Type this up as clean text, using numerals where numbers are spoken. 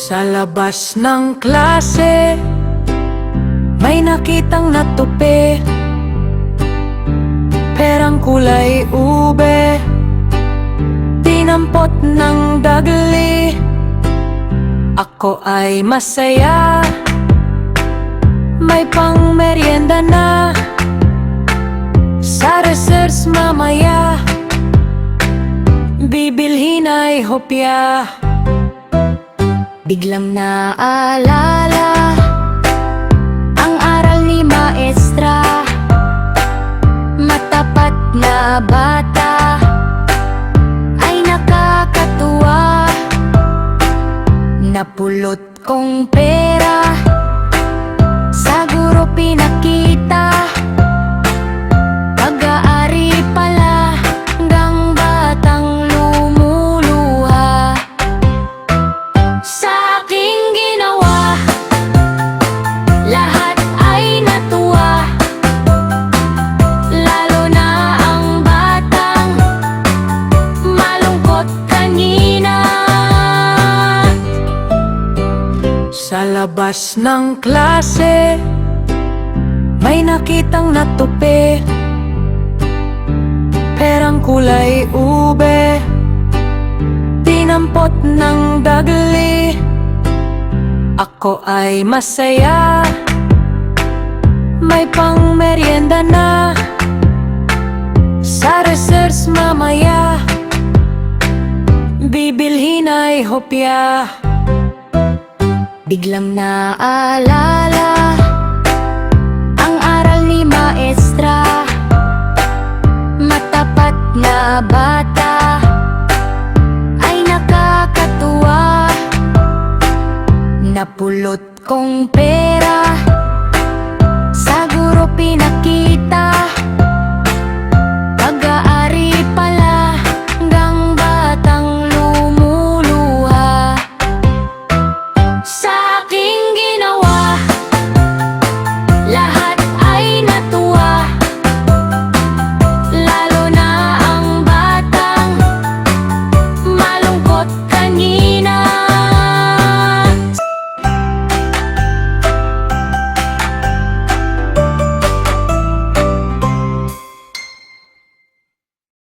Sa labas ng klase, may nakitang natupi, perang kulay ube, tinampot ng dagli. Ako ay masaya, may pang merienda na. Sa research mamaya, bibilhin ay hopya. Biglang naalala ang aral ni maestra, matapat na bata ay nakakatuwa. Napulot kong pera, sa guro pinakita, pag-aari pala hanggang batang lumuluha. Sa aking ginawa, lahat ay natuwa, lalo na ang batang malungkot kanina. Sa labas ng klase, may nakitang natupi, perang kulay ube, tinampot ng dagli. Ako ay masaya, may pang merienda na. Sa research mamaya, bibilhin ay hopya. Biglang naalala ang aral ni maestra, matapat na bata ay nakakatuwa. Napulot kong pera, sa guro pinakita, pag-aari pala hanggang batang lumuluha. Sa